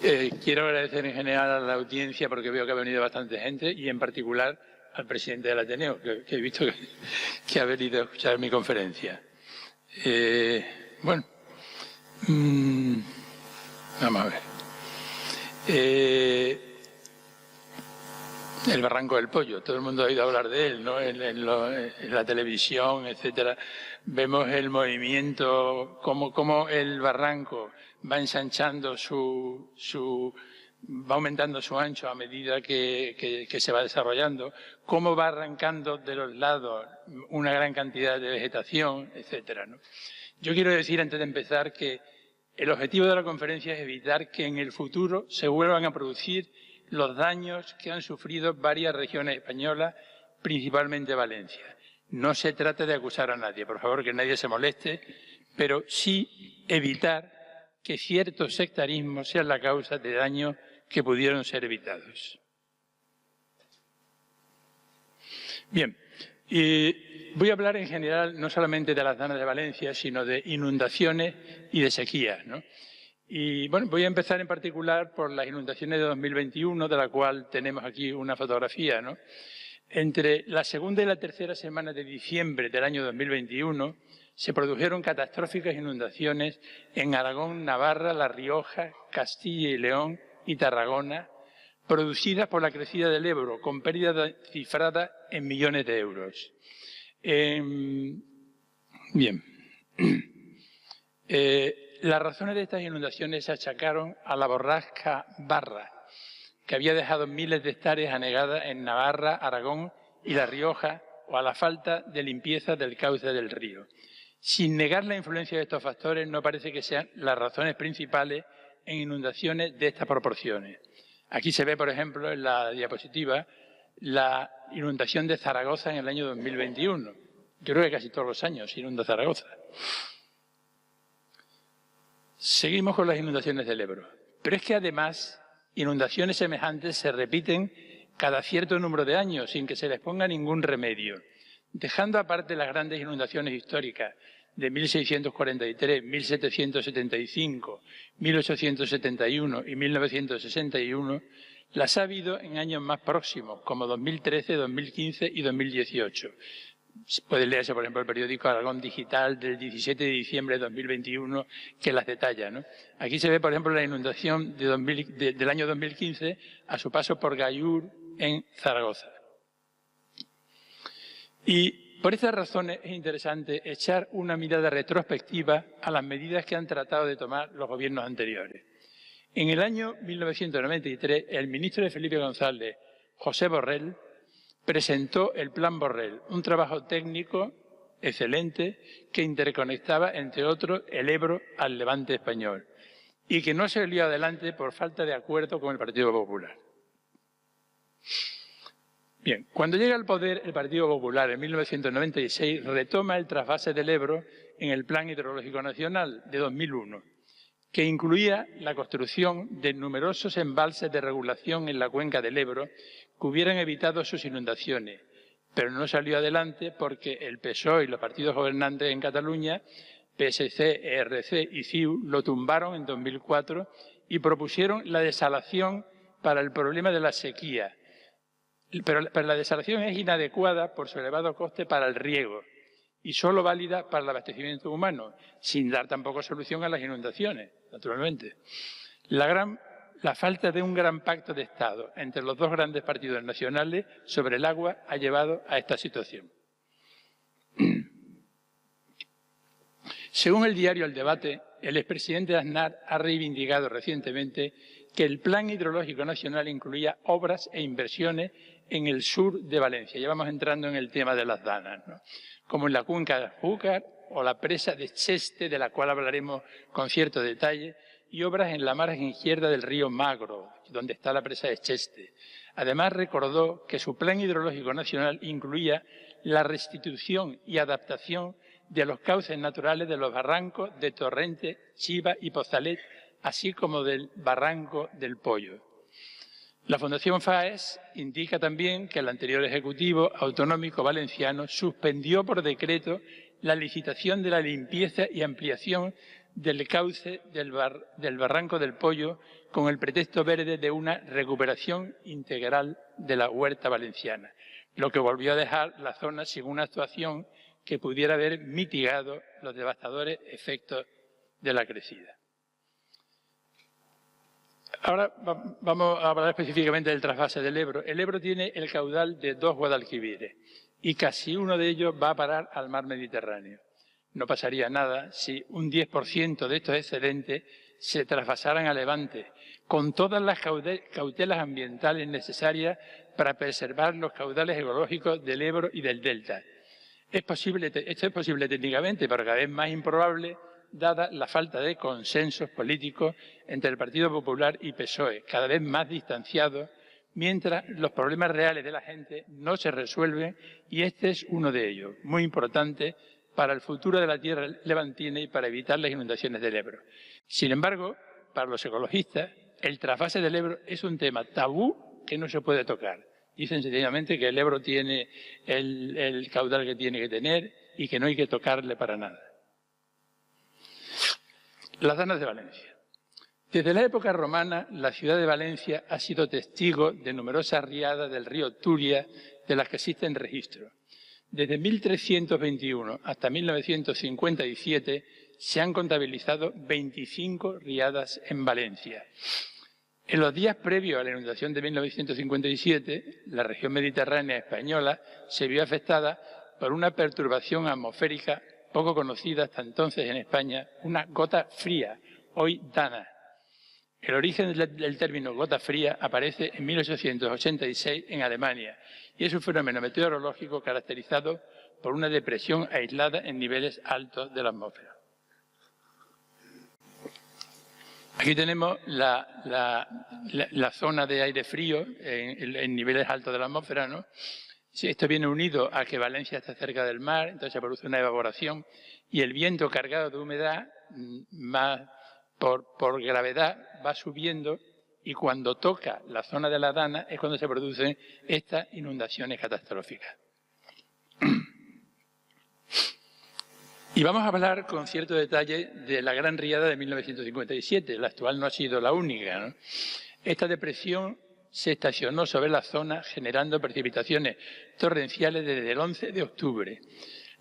Quiero agradecer en general a la audiencia porque veo que ha venido bastante gente y en particular al presidente del Ateneo, que he visto que ha venido a escuchar mi conferencia. Vamos a ver. El Barranco del Pollo, todo el mundo ha oído hablar de él, ¿no? En la televisión, etcétera. Vemos el movimiento, cómo el barranco va ensanchando va aumentando su ancho a medida que se va desarrollando, cómo va arrancando de los lados una gran cantidad de vegetación, etcétera, ¿no? Yo quiero decir, antes de empezar, que el objetivo de la conferencia es evitar que en el futuro se vuelvan a producir los daños que han sufrido varias regiones españolas, principalmente Valencia. No se trata de acusar a nadie, por favor, que nadie se moleste, pero sí evitar que ciertos sectarismos sean la causa de daños que pudieron ser evitados. Bien, voy a hablar en general no solamente de las danas de Valencia, sino de inundaciones y de sequías, ¿no? Y bueno, voy a empezar en particular por las inundaciones de 2021, de la cual tenemos aquí una fotografía, ¿no? Entre la segunda y la tercera semana de diciembre del año 2021 se produjeron catastróficas inundaciones en Aragón, Navarra, La Rioja, Castilla y León y Tarragona, producidas por la crecida del Ebro, con pérdidas cifradas en millones de euros. Bien. Las razones de estas inundaciones se achacaron a la borrasca Barra, que había dejado miles de hectáreas anegadas en Navarra, Aragón y La Rioja, o a la falta de limpieza del cauce del río. Sin negar la influencia de estos factores, no parece que sean las razones principales en inundaciones de estas proporciones. Aquí se ve, por ejemplo, en la diapositiva, la inundación de Zaragoza en el año 2021. Yo creo que casi todos los años se inunda Zaragoza. Seguimos con las inundaciones del Ebro. Pero es que además inundaciones semejantes se repiten cada cierto número de años sin que se les ponga ningún remedio. Dejando aparte las grandes inundaciones históricas de 1643, 1775, 1871 y 1961, las ha habido en años más próximos, como 2013, 2015 y 2018. Puede leerse, por ejemplo, el periódico Aragón Digital del 17 de diciembre de 2021, que las detalla, ¿no? Aquí se ve, por ejemplo, la inundación del año 2015 a su paso por Gallur, en Zaragoza. Y por estas razones es interesante echar una mirada retrospectiva a las medidas que han tratado de tomar los gobiernos anteriores. En el año 1993, el ministro de Felipe González, José Borrell, presentó el Plan Borrell, un trabajo técnico excelente que interconectaba, entre otros, el Ebro al Levante español y que no se salió adelante por falta de acuerdo con el Partido Popular. Bien, cuando llega al poder el Partido Popular en 1996 retoma el trasvase del Ebro en el Plan Hidrológico Nacional de 2001, que incluía la construcción de numerosos embalses de regulación en la cuenca del Ebro que hubieran evitado sus inundaciones, pero no salió adelante porque el PSOE y los partidos gobernantes en Cataluña, PSC, ERC y CiU, lo tumbaron en 2004 y propusieron la desalación para el problema de la sequía. Pero la desalación es inadecuada por su elevado coste para el riego y solo válida para el abastecimiento humano, sin dar tampoco solución a las inundaciones, naturalmente. La falta de un gran pacto de Estado entre los dos grandes partidos nacionales sobre el agua ha llevado a esta situación. Según el diario El Debate, el expresidente Aznar ha reivindicado recientemente que el Plan Hidrológico Nacional incluía obras e inversiones en el sur de Valencia. Ya vamos entrando en el tema de las danas, ¿no? Como en la cuenca de Júcar o la presa de Cheste, de la cual hablaremos con cierto detalle, y obras en la margen izquierda del río Magro, donde está la presa de Cheste. Además, recordó que su Plan Hidrológico Nacional incluía la restitución y adaptación de los cauces naturales de los barrancos de Torrente, Chiva y Pozalet, así como del Barranco del Pollo. La Fundación FAES indica también que el anterior Ejecutivo Autonómico Valenciano suspendió por decreto la licitación de la limpieza y ampliación del cauce del Barranco del Pollo con el pretexto verde de una recuperación integral de la huerta valenciana, lo que volvió a dejar la zona sin una actuación que pudiera haber mitigado los devastadores efectos de la crecida. Ahora vamos a hablar específicamente del trasvase del Ebro. El Ebro tiene el caudal de 2 Guadalquivires y casi uno de ellos va a parar al mar Mediterráneo. No pasaría nada si un 10% de estos excedentes se trasvasaran a Levante, con todas las cautelas ambientales necesarias para preservar los caudales ecológicos del Ebro y del Delta. Esto es posible técnicamente, pero cada vez más improbable, dada la falta de consensos políticos entre el Partido Popular y PSOE, cada vez más distanciados, mientras los problemas reales de la gente no se resuelven, y este es uno de ellos, muy importante para el futuro de la tierra levantina y para evitar las inundaciones del Ebro. Sin embargo, para los ecologistas, el trasvase del Ebro es un tema tabú que no se puede tocar. Dicen sencillamente que el Ebro tiene el caudal que tiene que tener y que no hay que tocarle para nada. Las danas de Valencia. Desde la época romana, la ciudad de Valencia ha sido testigo de numerosas riadas del río Turia de las que existen registros. Desde 1321 hasta 1957 se han contabilizado 25 riadas en Valencia. En los días previos a la inundación de 1957, la región mediterránea española se vio afectada por una perturbación atmosférica poco conocida hasta entonces en España, una gota fría, hoy dana. El origen del término gota fría aparece en 1886 en Alemania y es un fenómeno meteorológico caracterizado por una depresión aislada en niveles altos de la atmósfera. Aquí tenemos la zona de aire frío en niveles altos de la atmósfera, ¿no? Sí, esto viene unido a que Valencia está cerca del mar, entonces se produce una evaporación y el viento cargado de humedad, más por gravedad, va subiendo y cuando toca la zona de la Dana es cuando se producen estas inundaciones catastróficas. Y vamos a hablar con cierto detalle de la gran riada de 1957. La actual no ha sido la única, ¿no? Esta depresión se estacionó sobre la zona generando precipitaciones torrenciales desde el 11 de octubre.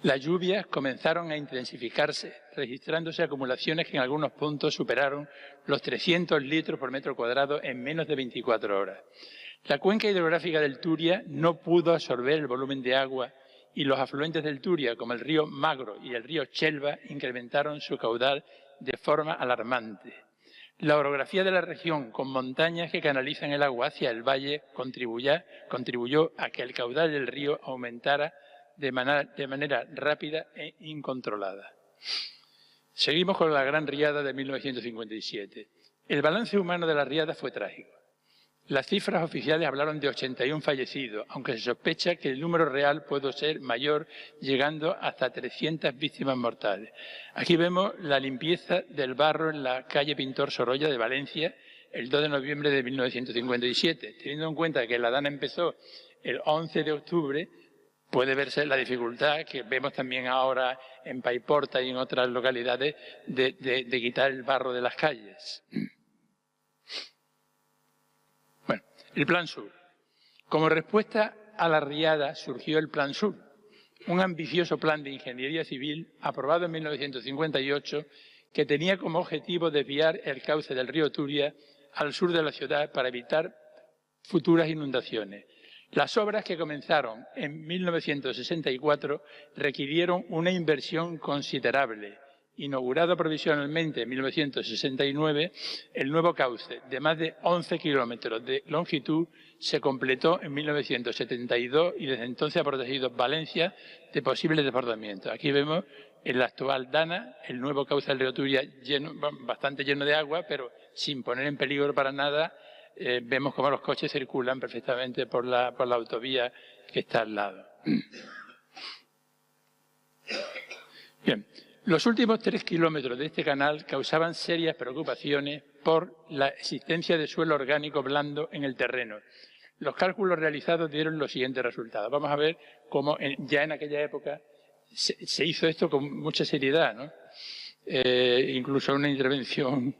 Las lluvias comenzaron a intensificarse, registrándose acumulaciones que en algunos puntos superaron los 300 litros por metro cuadrado en menos de 24 horas. La cuenca hidrográfica del Turia no pudo absorber el volumen de agua y los afluentes del Turia, como el río Magro y el río Chelva, incrementaron su caudal de forma alarmante. La orografía de la región, con montañas que canalizan el agua hacia el valle, contribuyó a que el caudal del río aumentara de manera rápida e incontrolada. Seguimos con la gran riada de 1957. El balance humano de la riada fue trágico. Las cifras oficiales hablaron de 81 fallecidos, aunque se sospecha que el número real puede ser mayor, llegando hasta 300 víctimas mortales. Aquí vemos la limpieza del barro en la calle Pintor Sorolla de Valencia el 2 de noviembre de 1957. Teniendo en cuenta que la Dana empezó el 11 de octubre, puede verse la dificultad que vemos también ahora en Paiporta y en otras localidades de quitar el barro de las calles. El Plan Sur. Como respuesta a la riada surgió el Plan Sur, un ambicioso plan de ingeniería civil aprobado en 1958 que tenía como objetivo desviar el cauce del río Turia al sur de la ciudad para evitar futuras inundaciones. Las obras que comenzaron en 1964 requirieron una inversión considerable. Inaugurado provisionalmente en 1969, el nuevo cauce de más de 11 kilómetros de longitud se completó en 1972 y desde entonces ha protegido Valencia de posibles desbordamientos. Aquí vemos en la actual Dana el nuevo cauce del río Turia bastante lleno de agua, pero sin poner en peligro para nada. Vemos cómo los coches circulan perfectamente por la autovía que está al lado. Bien. Los últimos 3 kilómetros de este canal causaban serias preocupaciones por la existencia de suelo orgánico blando en el terreno. Los cálculos realizados dieron los siguientes resultados. Vamos a ver cómo ya en aquella época se hizo esto con mucha seriedad, ¿no? incluso una intervención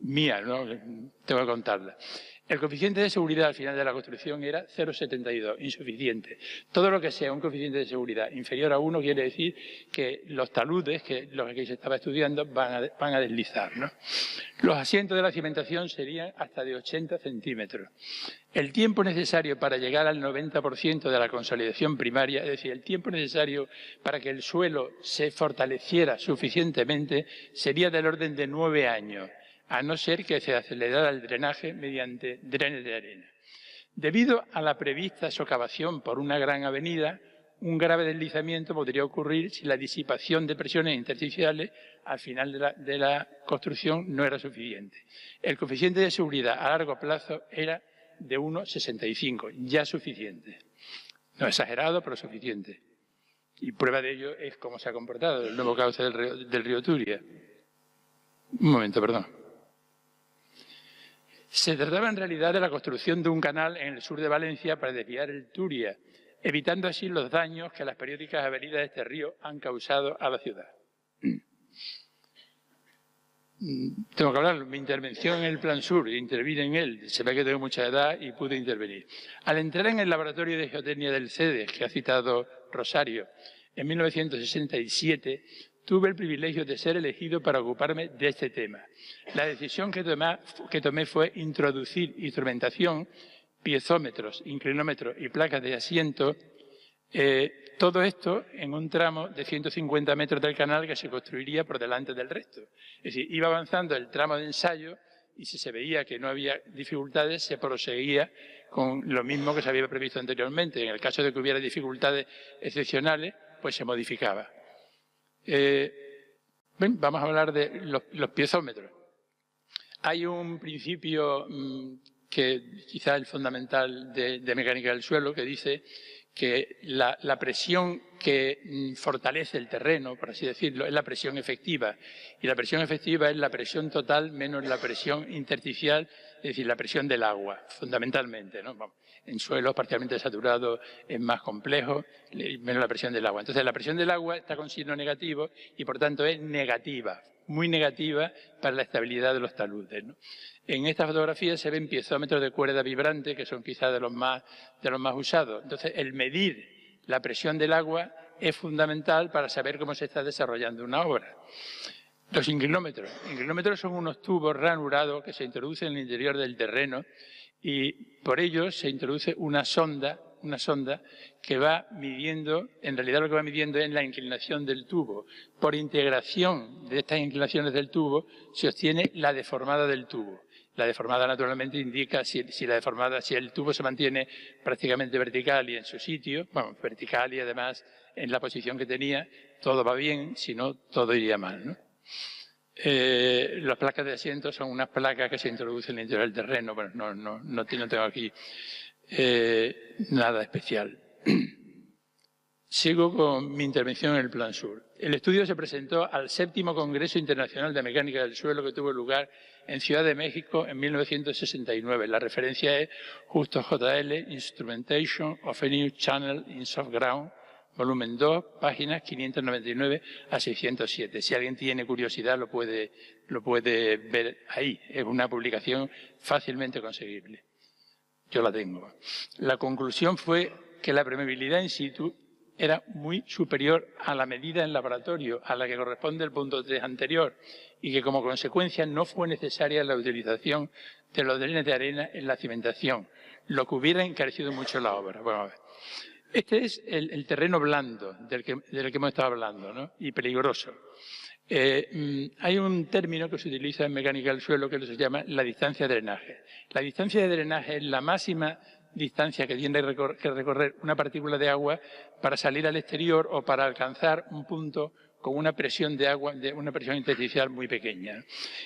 mía, ¿no? Tengo que contarla. El coeficiente de seguridad al final de la construcción era 0,72, insuficiente. Todo lo que sea un coeficiente de seguridad inferior a 1 quiere decir que los taludes, que lo que se estaba estudiando, van a deslizar, ¿no? Los asientos de la cimentación serían hasta de 80 centímetros. El tiempo necesario para llegar al 90% de la consolidación primaria, es decir, el tiempo necesario para que el suelo se fortaleciera suficientemente, sería del orden de 9 años. A no ser que se acelerara el drenaje mediante drenes de arena. Debido a la prevista socavación por una gran avenida, un grave deslizamiento podría ocurrir si la disipación de presiones intersticiales al final de la construcción no era suficiente. El coeficiente de seguridad a largo plazo era de 1,65, ya suficiente. No exagerado, pero suficiente. Y prueba de ello es cómo se ha comportado el nuevo cauce del río Turia. Un momento, perdón. Se trataba en realidad de la construcción de un canal en el sur de Valencia para desviar el Turia, evitando así los daños que las periódicas avenidas de este río han causado a la ciudad. Tengo que hablar, mi intervención en el Plan Sur, intervine en él, se ve que tengo mucha edad y pude intervenir. Al entrar en el laboratorio de geotecnia del CEDES, que ha citado Rosario, en 1967, tuve el privilegio de ser elegido para ocuparme de este tema. La decisión que tomé fue introducir instrumentación, piezómetros, inclinómetros y placas de asiento, todo esto en un tramo de 150 metros del canal que se construiría por delante del resto. Es decir, iba avanzando el tramo de ensayo y si se veía que no había dificultades, se proseguía con lo mismo que se había previsto anteriormente. En el caso de que hubiera dificultades excepcionales, pues se modificaba. Vamos a hablar de los piezómetros. Hay un principio que quizá es el fundamental de mecánica del suelo, que dice que la presión que fortalece el terreno, por así decirlo, es la presión efectiva. Y la presión efectiva es la presión total menos la presión intersticial, es decir, la presión del agua, fundamentalmente, ¿no? En suelos parcialmente saturados es más complejo, menos la presión del agua. Entonces, la presión del agua está con signo negativo y, por tanto, es negativa, muy negativa para la estabilidad de los taludes, ¿no? En esta fotografía se ven piezómetros de cuerda vibrante, que son quizás de los más usados. Entonces, el medir la presión del agua es fundamental para saber cómo se está desarrollando una obra. Los inclinómetros. Inclinómetros son unos tubos ranurados que se introducen en el interior del terreno y por ello se introduce una sonda que va midiendo, en realidad lo que va midiendo es la inclinación del tubo. Por integración de estas inclinaciones del tubo se obtiene la deformada del tubo. La deformada naturalmente indica si el tubo se mantiene prácticamente vertical y en su sitio, bueno, vertical y además en la posición que tenía, todo va bien, si no, todo iría mal, ¿no? Las placas de asiento son unas placas que se introducen en el interior del terreno. Bueno, no tengo aquí nada especial. Sigo con mi intervención en el Plan Sur. El estudio se presentó al 7º Congreso Internacional de Mecánica del Suelo que tuvo lugar en Ciudad de México en 1969. La referencia es Justo JL, Instrumentation of a New Channel in Soft Ground, volumen 2, páginas 599 a 607. Si alguien tiene curiosidad lo puede ver ahí. Es una publicación fácilmente conseguible. Yo la tengo. La conclusión fue que la permeabilidad in situ era muy superior a la medida en laboratorio, a la que corresponde el punto 3 anterior, y que como consecuencia no fue necesaria la utilización de los drenes de arena en la cimentación, lo que hubiera encarecido mucho la obra. Bueno, a ver. Este es el terreno blando del que hemos estado hablando, ¿no? Y peligroso. Hay un término que se utiliza en mecánica del suelo que se llama la distancia de drenaje. La distancia de drenaje es la máxima distancia que tiene que recorrer una partícula de agua para salir al exterior o para alcanzar un punto con una presión de agua, una presión intersticial muy pequeña.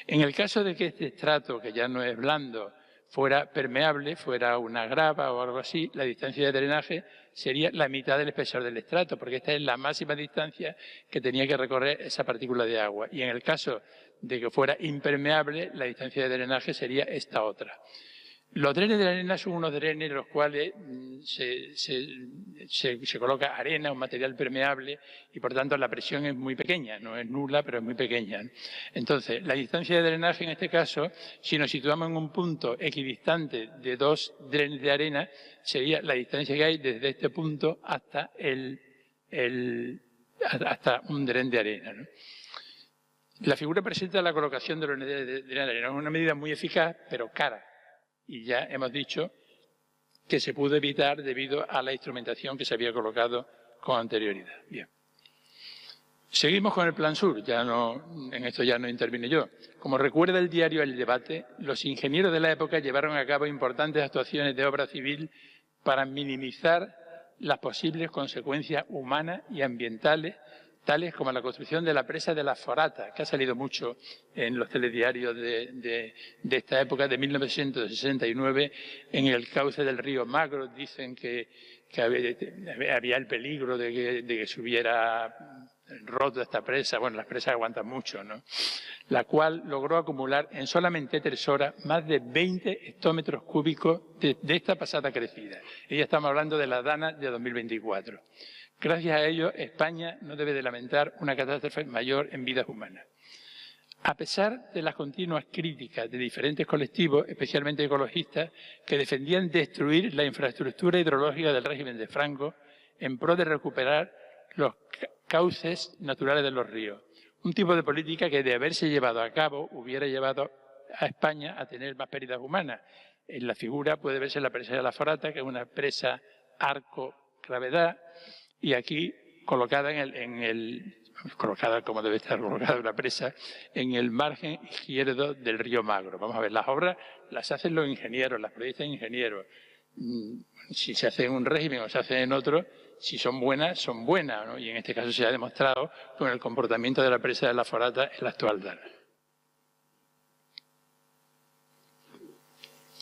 En el caso de que este estrato, que ya no es blando, fuera permeable, fuera una grava o algo así, la distancia de drenaje sería la mitad del espesor del estrato, porque esta es la máxima distancia que tenía que recorrer esa partícula de agua. Y en el caso de que fuera impermeable, la distancia de drenaje sería esta otra. Los drenes de la arena son unos drenes en los cuales se coloca arena, un material permeable, y por tanto la presión es muy pequeña, no es nula, pero es muy pequeña. Entonces, la distancia de drenaje en este caso, si nos situamos en un punto equidistante de 2 drenes de arena, sería la distancia que hay desde este punto hasta hasta un dren de arena, ¿no? La figura presenta la colocación de los drenes de arena. Es una medida muy eficaz, pero cara. Y ya hemos dicho que se pudo evitar debido a la instrumentación que se había colocado con anterioridad. Bien. Seguimos con el Plan Sur, en esto ya no intervine yo. Como recuerda el diario El Debate, los ingenieros de la época llevaron a cabo importantes actuaciones de obra civil para minimizar las posibles consecuencias humanas y ambientales, tales como la construcción de la presa de la Forata, que ha salido mucho en los telediarios de esta época, de 1969, en el cauce del río Magro. Dicen que había el peligro de que se hubiera roto esta presa. Bueno, las presas aguantan mucho, ¿no? La cual logró acumular en solamente 3 horas más de 20 hectómetros cúbicos de esta pasada crecida. Y ya estamos hablando de la Dana de 2024. Gracias a ello, España no debe de lamentar una catástrofe mayor en vidas humanas. A pesar de las continuas críticas de diferentes colectivos, especialmente ecologistas, que defendían destruir la infraestructura hidrológica del régimen de Franco en pro de recuperar los cauces naturales de los ríos. Un tipo de política que, de haberse llevado a cabo, hubiera llevado a España a tener más pérdidas humanas. En la figura puede verse la presa de la Forata, que es una presa arco-gravedad, y aquí colocada colocada como debe estar colocada una presa, en el margen izquierdo del río Magro. Vamos a ver, las obras las hacen los ingenieros, las proyectan ingenieros. Si se hace en un régimen o se hace en otro, si son buenas, ¿no? Y en este caso se ha demostrado con el comportamiento de la presa de la Forata en la actual Dana.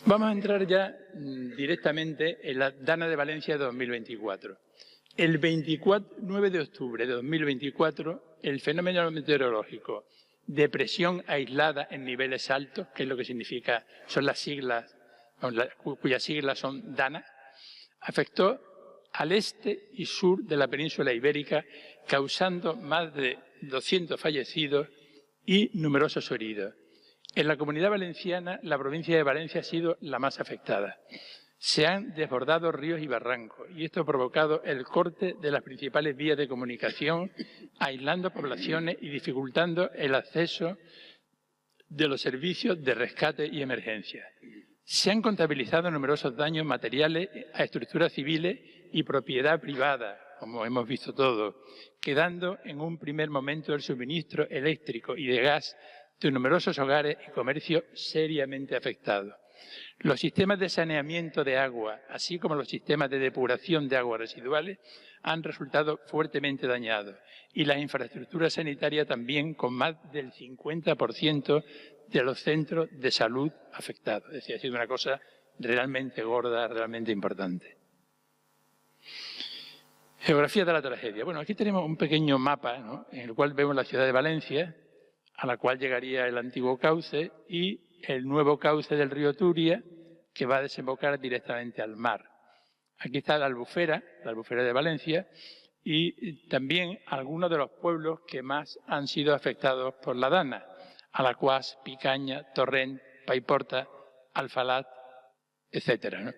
Vamos a entrar ya directamente en la Dana de Valencia de 2024. El 9 de octubre de 2024, el fenómeno meteorológico de presión aislada en niveles altos, que es lo que significa, son las siglas, cuyas siglas son DANA, afectó al este y sur de la península ibérica, causando más de 200 fallecidos y numerosos heridos. En la Comunidad Valenciana, la provincia de Valencia ha sido la más afectada. Se han desbordado ríos y barrancos, y esto ha provocado el corte de las principales vías de comunicación, aislando poblaciones y dificultando el acceso de los servicios de rescate y emergencia. Se han contabilizado numerosos daños materiales a estructuras civiles y propiedad privada, como hemos visto todos, quedando en un primer momento el suministro eléctrico y de gas de numerosos hogares y comercios seriamente afectados. Los sistemas de saneamiento de agua, así como los sistemas de depuración de aguas residuales, han resultado fuertemente dañados, y la infraestructura sanitaria también, con más del 50% de los centros de salud afectados. Es decir, ha sido una cosa realmente gorda, realmente importante. Geografía de la tragedia. Bueno, aquí tenemos un pequeño mapa, ¿no?, en el cual vemos la ciudad de Valencia, a la cual llegaría el antiguo cauce, y el nuevo cauce del río Turia, que va a desembocar directamente al mar. Aquí está la Albufera de Valencia, y también algunos de los pueblos que más han sido afectados por la Dana: Alacuás, Picaña, Torrent, Paiporta, Alfalat, etcétera, ¿no?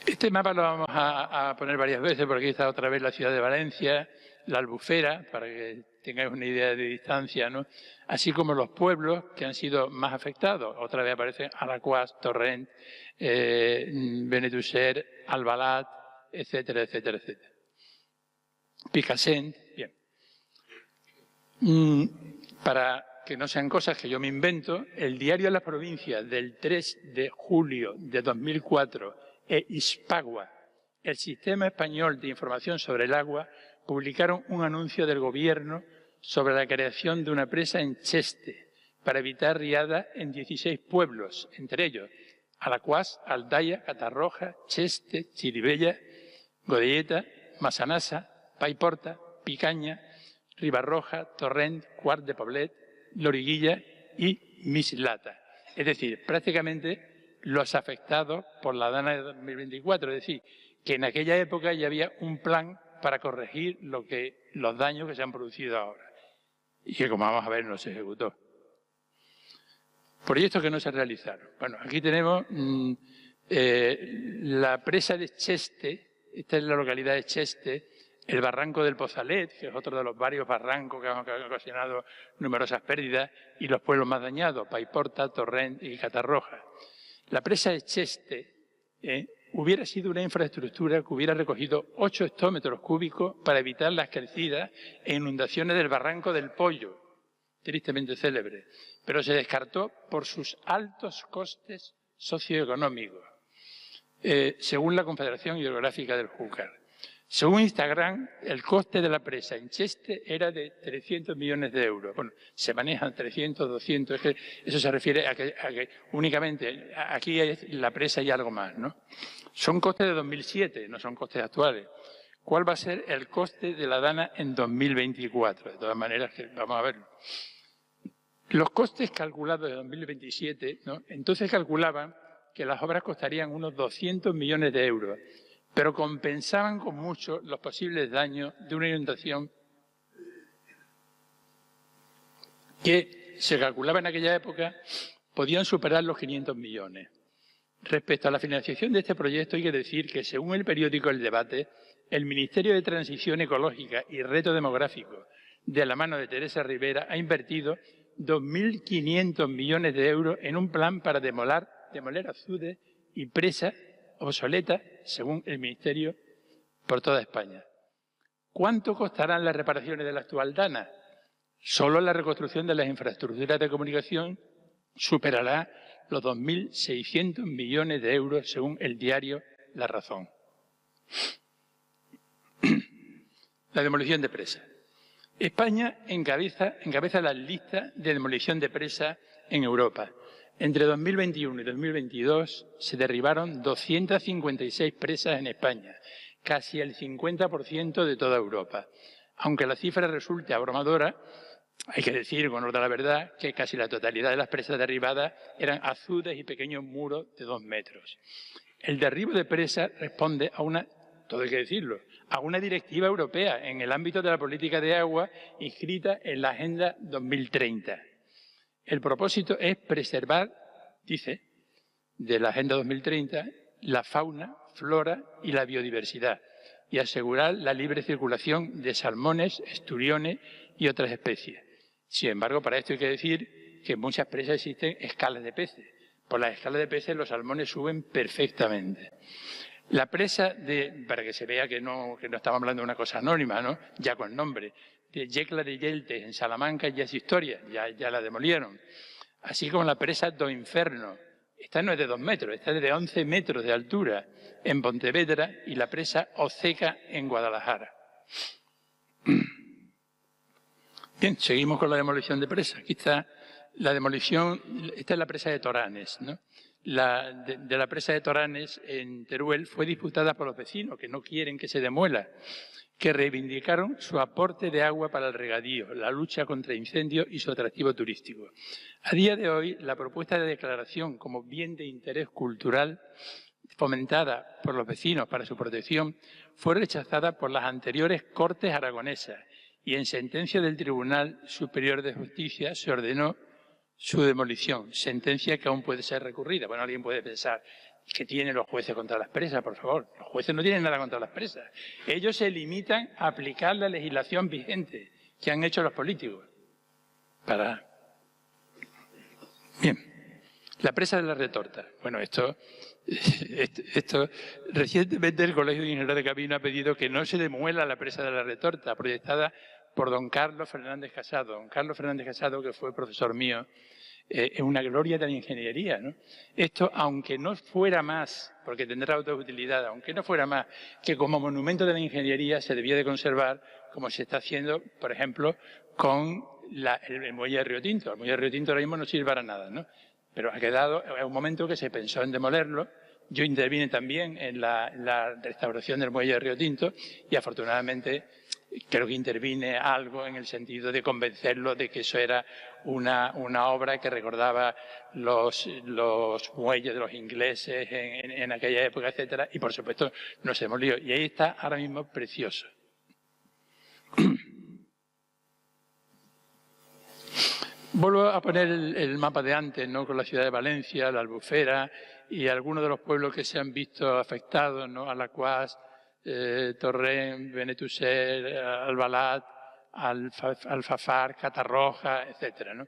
Este mapa lo vamos a poner varias veces, porque aquí está otra vez la ciudad de Valencia, la Albufera, para que tengáis una idea de distancia, ¿no?, así como los pueblos que han sido más afectados. Otra vez aparecen Alacuás, Torrent, Benetússer, Albalat, etcétera, etcétera, etcétera. Picassent, bien. Para que no sean cosas que yo me invento, el diario de la provincia del 3 de julio de 2004 e Hispagua, el Sistema Español de Información sobre el Agua, publicaron un anuncio del Gobierno sobre la creación de una presa en Cheste para evitar riadas en 16 pueblos, entre ellos Alacuás, Aldaya, Catarroja, Cheste, Chiribella, Godelleta, Massanassa, Paiporta, Picaña, Ribarroja, Torrent, Quart de Poblet, Loriguilla y Mislata. Es decir, prácticamente los afectados por la Dana de 2024. Es decir, que en aquella época ya había un plan para corregir los daños que se han producido ahora. Y que, como vamos a ver, no se ejecutó. Proyectos que no se realizaron. Bueno, aquí tenemos la presa de Cheste. Esta es la localidad de Cheste. El barranco del Pozalet, que es otro de los varios barrancos que han ocasionado numerosas pérdidas, y los pueblos más dañados, Paiporta, Torrent y Catarroja. La presa de Cheste hubiera sido una infraestructura que hubiera recogido 8 hectómetros cúbicos para evitar las crecidas e inundaciones del barranco del Pollo, tristemente célebre, pero se descartó por sus altos costes socioeconómicos, según la Confederación Hidrográfica del Júcar. Según Instagram, el coste de la presa en Cheste era de 300 millones de euros. Bueno, se manejan 300, 200, es que eso se refiere a que únicamente aquí hay la presa y algo más, ¿no? Son costes de 2007, no son costes actuales. ¿Cuál va a ser el coste de la Dana en 2024? De todas maneras, vamos a verlo. Los costes calculados de 2027, ¿no? Entonces calculaban que las obras costarían unos 200 millones de euros, pero compensaban con mucho los posibles daños de una inundación que se calculaba en aquella época podían superar los 500 millones. Respecto a la financiación de este proyecto, hay que decir que, según el periódico El Debate, el Ministerio de Transición Ecológica y Reto Demográfico, de la mano de Teresa Rivera, ha invertido 2.500 millones de euros en un plan para demoler azudes y presas obsoletas, según el Ministerio, por toda España. ¿Cuánto costarán las reparaciones de la actual Dana? Solo la reconstrucción de las infraestructuras de comunicación superará los 2.600 millones de euros, según el diario La Razón. La demolición de presas. España encabeza las listas de demolición de presas en Europa. Entre 2021 y 2022 se derribaron 256 presas en España, casi el 50% de toda Europa. Aunque la cifra resulte abrumadora, hay que decir, con orden a la verdad, que casi la totalidad de las presas derribadas eran azudes y pequeños muros de 2 metros. El derribo de presas responde todo hay que decirlo, a una directiva europea en el ámbito de la política de agua inscrita en la Agenda 2030. El propósito es preservar, dice, de la Agenda 2030, la fauna, flora y la biodiversidad y asegurar la libre circulación de salmones, esturiones y otras especies. Sin embargo, para esto hay que decir que en muchas presas existen escalas de peces. Por las escalas de peces los salmones suben perfectamente. La presa para que se vea que no estamos hablando de una cosa anónima, ¿no? Ya con nombre, de Yecla de Yeltes en Salamanca ya es historia, ya la demolieron. Así como la presa do Inferno. Esta no es de 2 metros, esta es de 11 metros de altura en Pontevedra, y la presa Oceca en Guadalajara. Bien, seguimos con la demolición de presas. Aquí está la demolición, esta es la presa de Toranes, ¿no? De la presa de Toranes en Teruel fue disputada por los vecinos, que no quieren que se demuela, que reivindicaron su aporte de agua para el regadío, la lucha contra incendios y su atractivo turístico. A día de hoy, la propuesta de declaración como bien de interés cultural fomentada por los vecinos para su protección fue rechazada por las anteriores Cortes aragonesas y en sentencia del Tribunal Superior de Justicia se ordenó su demolición, sentencia que aún puede ser recurrida. Bueno, alguien puede pensar, ¿qué tienen los jueces contra las presas, por favor? Los jueces no tienen nada contra las presas. Ellos se limitan a aplicar la legislación vigente que han hecho los políticos. Bien, la presa de la Retorta. Bueno, esto recientemente el Colegio de Ingenieros de Camino ha pedido que no se demuela la presa de la Retorta, proyectada por don Carlos Fernández Casado. Don Carlos Fernández Casado, que fue profesor mío, es una gloria de la ingeniería, ¿no? Esto, aunque no fuera más, porque tendrá otra utilidad, aunque no fuera más que como monumento de la ingeniería, se debía de conservar, como se está haciendo, por ejemplo, con el muelle de Río Tinto. El muelle de Río Tinto ahora mismo no sirve para nada, ¿no? Pero ha quedado, en un momento que se pensó en demolerlo. Yo intervine también en la restauración del muelle de Río Tinto y afortunadamente creo que intervine algo en el sentido de convencerlo de que eso era una obra que recordaba los muelles de los ingleses en aquella época, etcétera, y por supuesto nos hemos liado. Y ahí está ahora mismo precioso. Vuelvo a poner el mapa de antes, ¿no? Con la ciudad de Valencia, la Albufera y algunos de los pueblos que se han visto afectados, ¿no? Alacuás, Torrent, Benetússer, Albalat, Alfafar, Catarroja, etcétera, ¿no?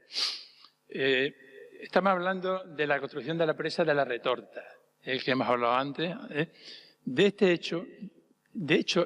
Estamos hablando de la construcción de la presa de la Retorta, que hemos hablado antes. De hecho,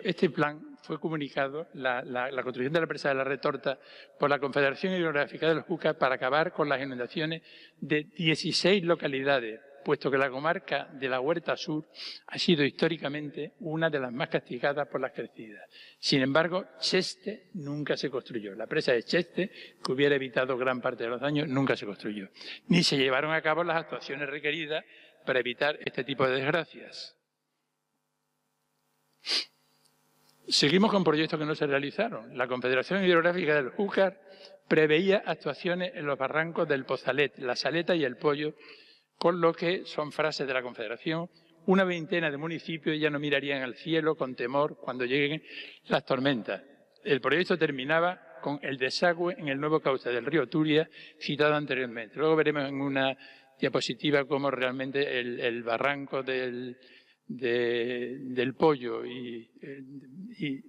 este plan fue comunicado, la construcción de la presa de la Retorta, por la Confederación Hidrográfica del Júcar para acabar con las inundaciones de 16 localidades, puesto que la comarca de la Huerta Sur ha sido históricamente una de las más castigadas por las crecidas. Sin embargo, Cheste nunca se construyó. La presa de Cheste, que hubiera evitado gran parte de los daños, nunca se construyó. Ni se llevaron a cabo las actuaciones requeridas para evitar este tipo de desgracias. Seguimos con proyectos que no se realizaron. La Confederación Hidrográfica del Júcar preveía actuaciones en los barrancos del Pozalet, la Saleta y el Pollo, con lo que, son frases de la Confederación, una veintena de municipios ya no mirarían al cielo con temor cuando lleguen las tormentas. El proyecto terminaba con el desagüe en el nuevo cauce del río Turia, citado anteriormente. Luego veremos en una diapositiva cómo realmente el barranco del Pollo y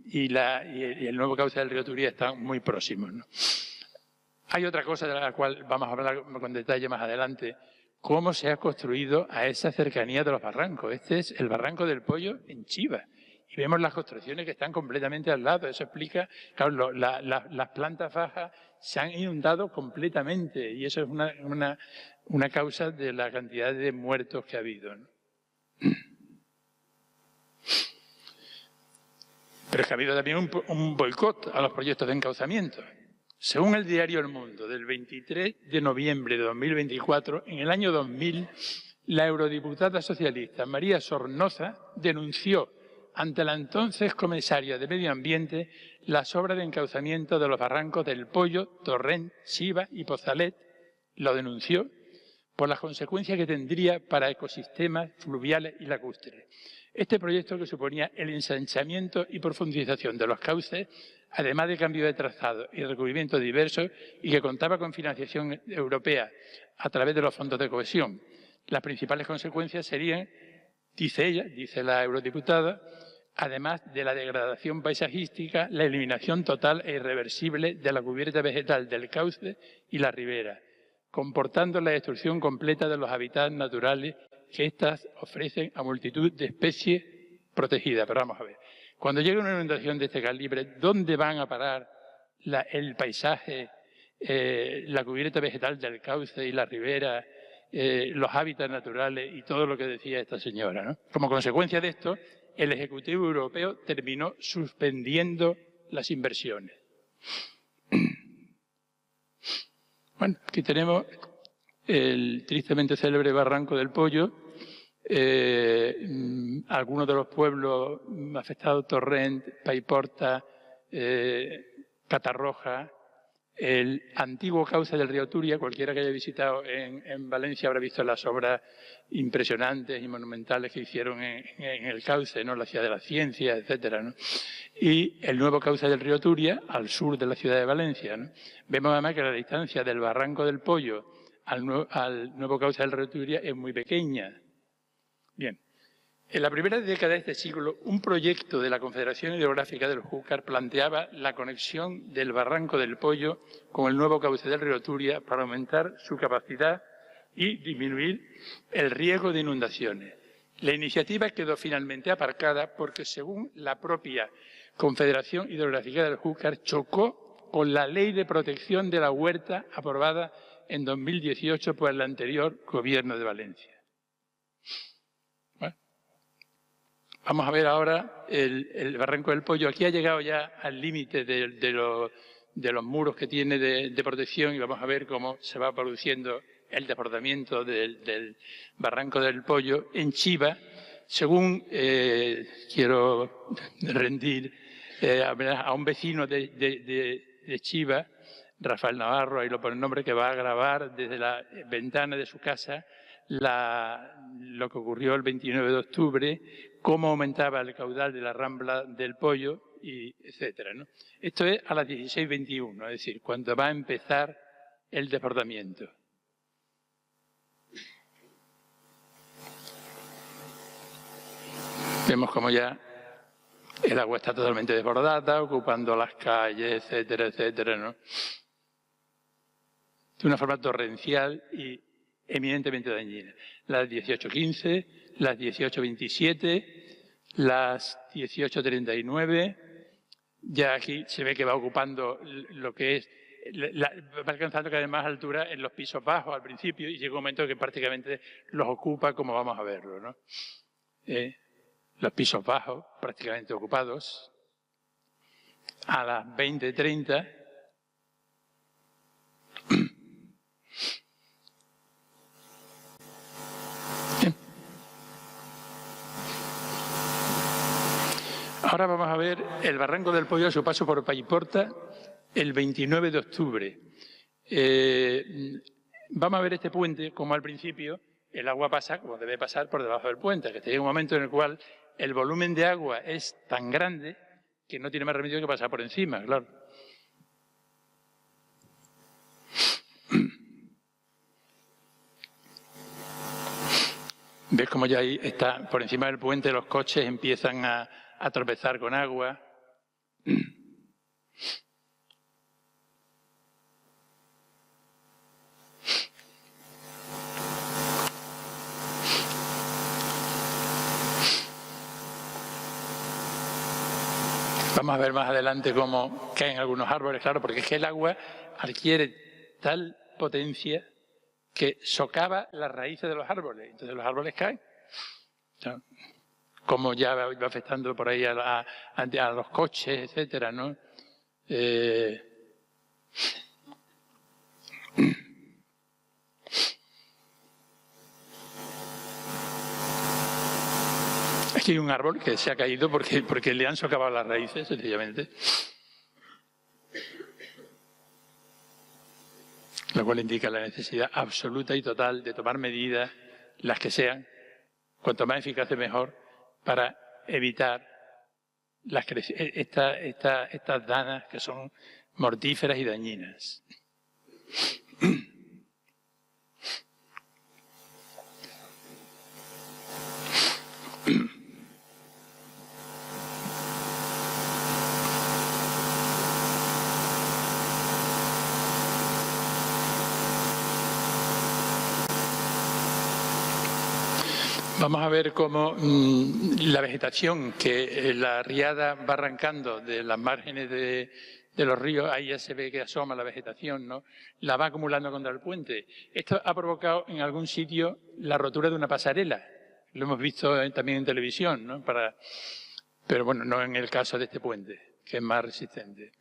el nuevo cauce del río Turia están muy próximos, ¿no? Hay otra cosa de la cual vamos a hablar con detalle más adelante: cómo se ha construido a esa cercanía de los barrancos. Este es el barranco del Pollo en Chiva. Y vemos las construcciones que están completamente al lado. Eso explica, claro, las plantas bajas se han inundado completamente y eso es una causa de la cantidad de muertos que ha habido, ¿no? Pero es que ha habido también un boicot a los proyectos de encauzamiento. Según el diario El Mundo, del 23 de noviembre de 2024, en el año 2000, la eurodiputada socialista María Sornoza denunció ante la entonces comisaria de Medio Ambiente las obras de encauzamiento de los barrancos del Pollo, Torrent, Chiva y Pozalet. Lo denunció por las consecuencias que tendría para ecosistemas fluviales y lacustres. Este proyecto, que suponía el ensanchamiento y profundización de los cauces, además de cambio de trazado y recubrimientos diversos, y que contaba con financiación europea a través de los fondos de cohesión. Las principales consecuencias serían, dice ella, dice la eurodiputada, además de la degradación paisajística, la eliminación total e irreversible de la cubierta vegetal del cauce y la ribera, comportando la destrucción completa de los hábitats naturales que éstas ofrecen a multitud de especies protegidas. Pero vamos a ver, cuando llega una inundación de este calibre, ¿dónde van a parar el paisaje, la cubierta vegetal del cauce y la ribera, los hábitats naturales y todo lo que decía esta señora, ¿no? Como consecuencia de esto, el Ejecutivo Europeo terminó suspendiendo las inversiones. Bueno, aquí tenemos el tristemente célebre Barranco del Pollo, algunos de los pueblos afectados: Torrent, Paiporta, Catarroja, el antiguo cauce del río Turia. Cualquiera que haya visitado en Valencia habrá visto las obras impresionantes y monumentales que hicieron en el cauce, ¿no? La ciudad de la ciencia, etcétera, ¿no? Y el nuevo cauce del río Turia, al sur de la ciudad de Valencia, ¿no? Vemos además que la distancia del Barranco del Pollo al nuevo cauce del río Turia es muy pequeña. Bien, en la primera década de este siglo, un proyecto de la Confederación Hidrográfica del Júcar planteaba la conexión del Barranco del Pollo con el nuevo cauce del río Turia para aumentar su capacidad y disminuir el riesgo de inundaciones. La iniciativa quedó finalmente aparcada porque, según la propia Confederación Hidrográfica del Júcar, chocó con la Ley de Protección de la Huerta aprobada en 2018 por el anterior Gobierno de Valencia. Bueno, vamos a ver ahora el Barranco del Pollo. Aquí ha llegado ya al límite de los muros que tiene de protección y vamos a ver cómo se va produciendo el desbordamiento del Barranco del Pollo en Chiva. Según quiero rendir a un vecino de Chiva, Rafael Navarro, ahí lo pone el nombre, que va a grabar desde la ventana de su casa lo que ocurrió el 29 de octubre, cómo aumentaba el caudal de la Rambla del Pollo, y etcétera, ¿no? Esto es a las 16:21, es decir, cuando va a empezar el desbordamiento. Vemos como ya el agua está totalmente desbordada, ocupando las calles, etcétera, etcétera, ¿no? De una forma torrencial y eminentemente dañina. Las 18:15, las 18:27, las 18:39, ya aquí se ve que va ocupando lo que es, va alcanzando cada vez más altura en los pisos bajos al principio y llega un momento que prácticamente los ocupa, como vamos a verlo, ¿no? Los pisos bajos prácticamente ocupados. A las 20:30 ahora vamos a ver el Barranco del Pollo a su paso por Paiporta el 29 de octubre. Vamos a ver este puente como al principio el agua pasa como debe pasar por debajo del puente, que llega un momento en el cual el volumen de agua es tan grande que no tiene más remedio que pasar por encima, claro. ¿Ves cómo ya ahí está por encima del puente, los coches empiezan a tropezar con agua? Vamos a ver más adelante cómo caen algunos árboles, claro, porque es que el agua adquiere tal potencia que socava las raíces de los árboles, entonces los árboles caen. ¿No? Como ya va afectando por ahí a los coches, etcétera, ¿no? Aquí hay un árbol que se ha caído porque le han socavado las raíces, sencillamente. Lo cual indica la necesidad absoluta y total de tomar medidas, las que sean, cuanto más eficaces mejor, para evitar estas danas que son mortíferas y dañinas. Vamos a ver cómo la vegetación que la riada va arrancando de las márgenes de los ríos, ahí ya se ve que asoma la vegetación, ¿no? La va acumulando contra el puente. Esto ha provocado en algún sitio la rotura de una pasarela. Lo hemos visto también en televisión, ¿no? Pero bueno, no en el caso de este puente, que es más resistente.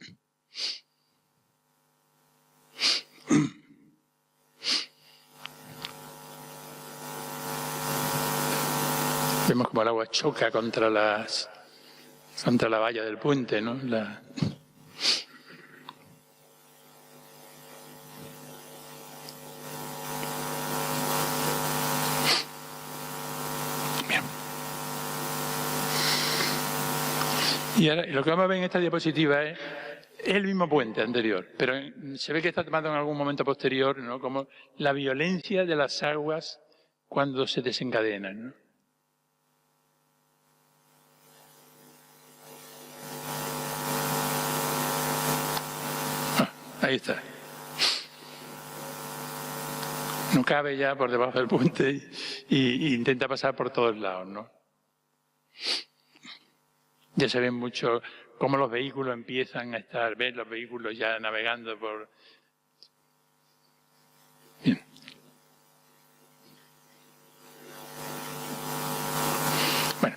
Vemos como el agua choca contra la valla del puente, ¿no? Bien. Y ahora lo que vamos a ver en esta diapositiva es el mismo puente anterior, pero se ve que está tomando en algún momento posterior, ¿no? Como la violencia de las aguas cuando se desencadenan, ¿no? Ahí está. No cabe ya por debajo del puente y intenta pasar por todos lados, ¿no? Ya se ven mucho cómo los vehículos empiezan a estar, ven los vehículos ya navegando por... Bien. Bueno,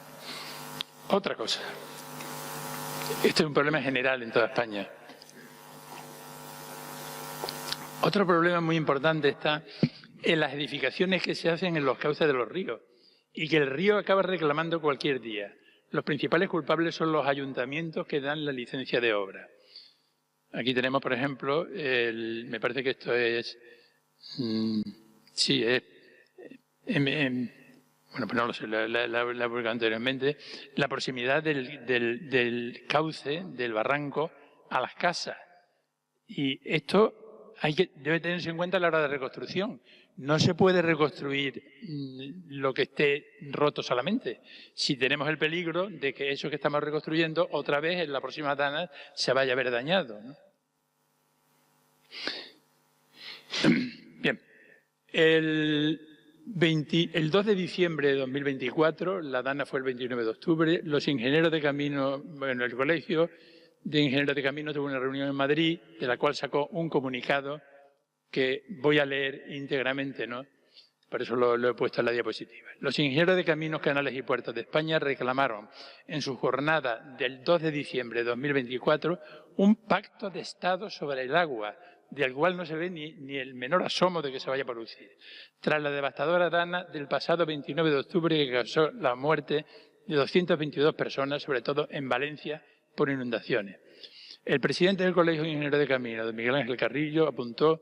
otra cosa. Este es un problema general en toda España. Otro problema muy importante está en las edificaciones que se hacen en los cauces de los ríos y que el río acaba reclamando cualquier día. los principales culpables son los ayuntamientos que dan la licencia de obra. Aquí tenemos, por ejemplo, me parece que esto es... sí, es... bueno, pues no lo sé, la he publicado anteriormente. La proximidad del cauce, del barranco, a las casas. Y esto debe tenerse en cuenta a la hora de reconstrucción. No se puede reconstruir lo que esté roto solamente. Si tenemos el peligro de que eso que estamos reconstruyendo, otra vez en la próxima dana se vaya a ver dañado, ¿no? Bien. El 2 de diciembre de 2024, la dana fue el 29 de octubre, los ingenieros de camino, bueno, el Colegio de Ingenieros de Camino tuvo una reunión en Madrid, de la cual sacó un comunicado que voy a leer íntegramente, ¿no? Por eso lo he puesto en la diapositiva. Los ingenieros de caminos, canales y puertos de España reclamaron en su jornada del 2 de diciembre de 2024 un pacto de Estado sobre el agua, del cual no se ve ni el menor asomo de que se vaya a producir. Tras la devastadora dana del pasado 29 de octubre que causó la muerte de 222 personas, sobre todo en Valencia, por inundaciones. El presidente del Colegio de Ingenieros de Caminos, don Miguel Ángel Carrillo, apuntó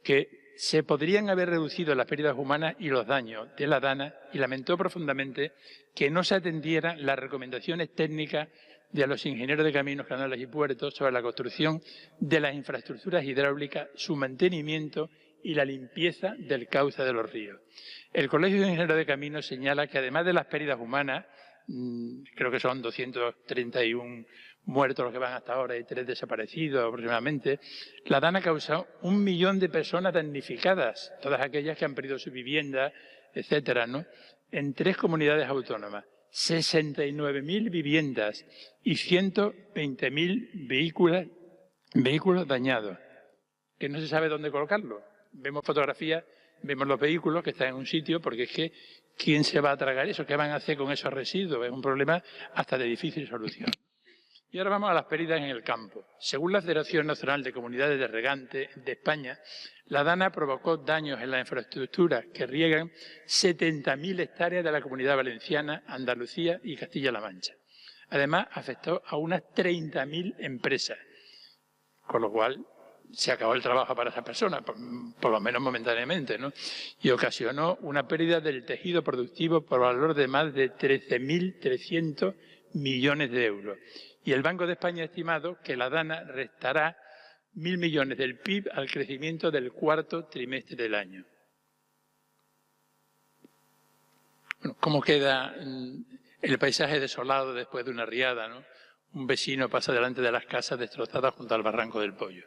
que se podrían haber reducido las pérdidas humanas y los daños de la dana y lamentó profundamente que no se atendieran las recomendaciones técnicas de los ingenieros de caminos, canales y puertos sobre la construcción de las infraestructuras hidráulicas, su mantenimiento y la limpieza del cauce de los ríos. El Colegio de Ingenieros de Caminos señala que además de las pérdidas humanas, creo que son 231 muertos los que van hasta ahora y 3 desaparecidos aproximadamente, la dana ha causado 1 millón de personas damnificadas, todas aquellas que han perdido su vivienda, etcétera, ¿no? En 3 comunidades autónomas, 69.000 viviendas y 120.000 vehículos dañados, que no se sabe dónde colocarlos. Vemos fotografías, vemos los vehículos que están en un sitio, porque es que ¿quién se va a tragar eso? ¿Qué van a hacer con esos residuos? Es un problema hasta de difícil solución. Y ahora vamos a las pérdidas en el campo. Según la Federación Nacional de Comunidades de Regantes de España, la dana provocó daños en las infraestructuras que riegan 70.000 hectáreas de la Comunidad Valenciana, Andalucía y Castilla-La Mancha. Además, afectó a unas 30.000 empresas, con lo cual se acabó el trabajo para esas personas, por lo menos momentáneamente, ¿no? Y ocasionó una pérdida del tejido productivo por valor de más de 13.300 millones de euros. Y el Banco de España ha estimado que la dana restará 1.000 millones del PIB al crecimiento del cuarto trimestre del año. Bueno, ¿cómo queda el paisaje desolado después de una riada, ¿no? Un vecino pasa delante de las casas destrozadas junto al Barranco del Pollo.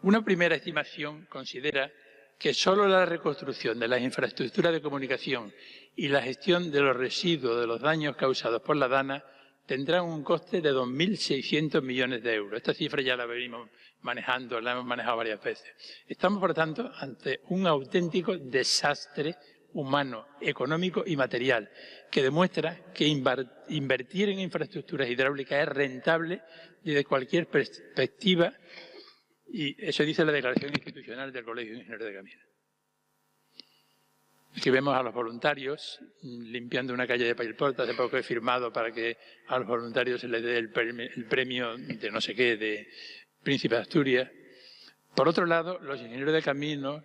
Una primera estimación considera que solo la reconstrucción de las infraestructuras de comunicación y la gestión de los residuos de los daños causados por la dana tendrán un coste de 2.600 millones de euros. Esta cifra ya la venimos manejando, la hemos manejado varias veces. Estamos, por tanto, ante un auténtico desastre humano, económico y material, que demuestra que invertir en infraestructuras hidráulicas es rentable desde cualquier perspectiva, y eso dice la declaración institucional del Colegio de Ingenieros de Caminos. Aquí vemos a los voluntarios limpiando una calle de Pailporta. Hace poco he firmado para que a los voluntarios se les dé el premio de no sé qué, de Príncipe de Asturias. Por otro lado, los ingenieros de caminos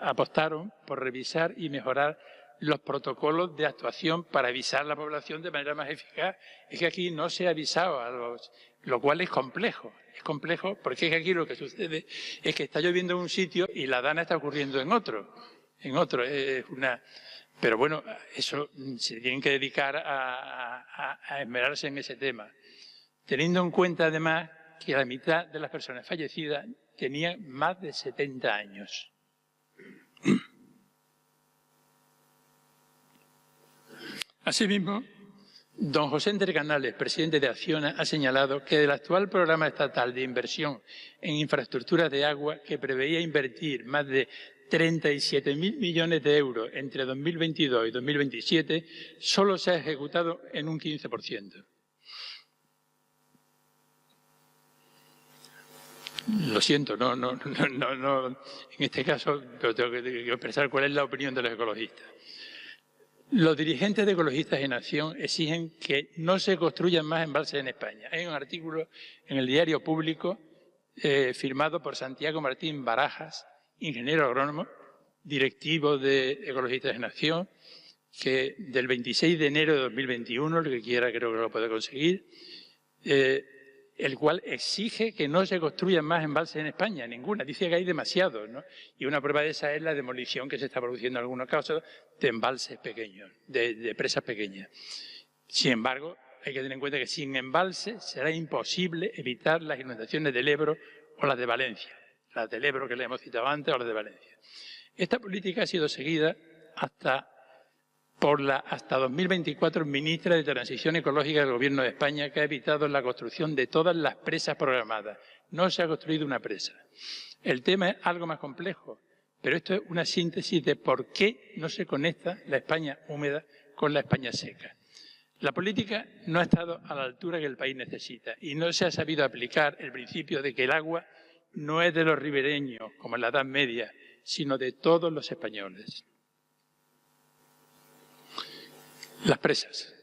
apostaron por revisar y mejorar los protocolos de actuación para avisar a la población de manera más eficaz. Es que aquí no se ha avisado a los, lo cual es complejo. Es complejo porque es que aquí lo que sucede es que está lloviendo en un sitio y la dana está ocurriendo en otro. Pero bueno, eso se tienen que dedicar a esmerarse en ese tema, teniendo en cuenta además que la mitad de las personas fallecidas tenían más de 70 años. Asimismo, don José Enter Canales, presidente de Acciona, ha señalado que del actual programa estatal de inversión en infraestructuras de agua, que preveía invertir más de 37.000 millones de euros entre 2022 y 2027, solo se ha ejecutado en un 15%. Lo siento, no, en este caso, pero tengo que expresar cuál es la opinión de los ecologistas. Los dirigentes de Ecologistas en Acción exigen que no se construyan más embalses en España. Hay un artículo en el Diario Público firmado por Santiago Martín Barajas, ingeniero agrónomo, directivo de Ecologistas en Acción, que del 26 de enero de 2021, el que quiera creo que lo puede conseguir, el cual exige que no se construyan más embalses en España, ninguna. Dice que hay demasiados, ¿no? Y una prueba de esa es la demolición que se está produciendo en algunos casos de embalses pequeños, de presas pequeñas. Sin embargo, hay que tener en cuenta que sin embalses será imposible evitar las inundaciones del Ebro o las de Valencia. Las del Ebro que le hemos citado antes o las de Valencia. Esta política ha sido seguida por la hasta 2024 ministra de Transición Ecológica del Gobierno de España, que ha evitado la construcción de todas las presas programadas. No se ha construido una presa. El tema es algo más complejo, pero esto es una síntesis de por qué no se conecta la España húmeda con la España seca. La política no ha estado a la altura que el país necesita y no se ha sabido aplicar el principio de que el agua no es de los ribereños, como en la Edad Media, sino de todos los españoles. Las presas.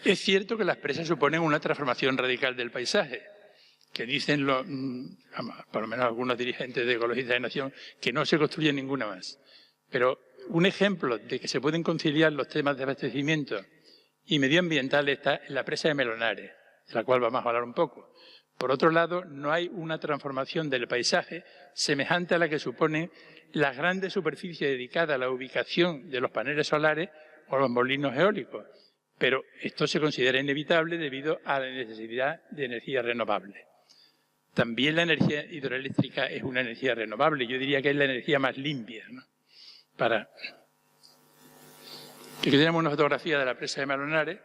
Es cierto que las presas suponen una transformación radical del paisaje, que dicen por lo menos algunos dirigentes de Ecologistas de Nación, que no se construye ninguna más. Pero un ejemplo de que se pueden conciliar los temas de abastecimiento y medioambiental está en la presa de Melonares, de la cual vamos a hablar un poco. Por otro lado, no hay una transformación del paisaje semejante a la que suponen las grandes superficies dedicadas a la ubicación de los paneles solares o los molinos eólicos, pero esto se considera inevitable debido a la necesidad de energía renovable. También la energía hidroeléctrica es una energía renovable, yo diría que es la energía más limpia, ¿no? Aquí tenemos una fotografía de la presa de Melonares.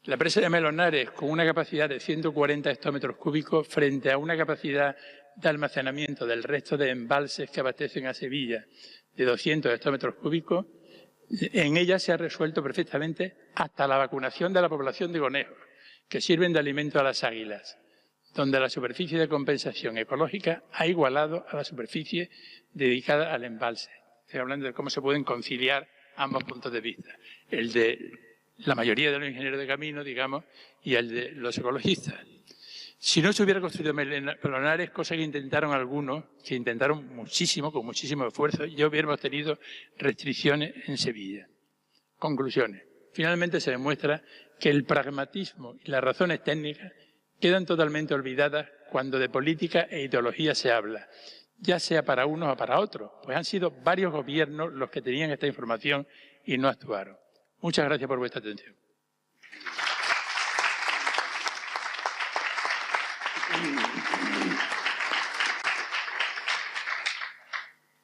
La presa de Melonares, con una capacidad de 140 hectómetros cúbicos frente a una capacidad de almacenamiento del resto de embalses que abastecen a Sevilla de 200 hectómetros cúbicos, en ella se ha resuelto perfectamente hasta la vacunación de la población de conejos, que sirven de alimento a las águilas, donde la superficie de compensación ecológica ha igualado a la superficie dedicada al embalse. Estoy hablando de cómo se pueden conciliar ambos puntos de vista, el de la mayoría de los ingenieros de camino, digamos, y el de los ecologistas. Si no se hubiera construido Melonares, cosa que intentaron algunos, que intentaron muchísimo, con muchísimo esfuerzo, ya hubiéramos tenido restricciones en Sevilla. Conclusiones. Finalmente se demuestra que el pragmatismo y las razones técnicas quedan totalmente olvidadas cuando de política e ideología se habla, ya sea para unos o para otros, pues han sido varios gobiernos los que tenían esta información y no actuaron. Muchas gracias por vuestra atención.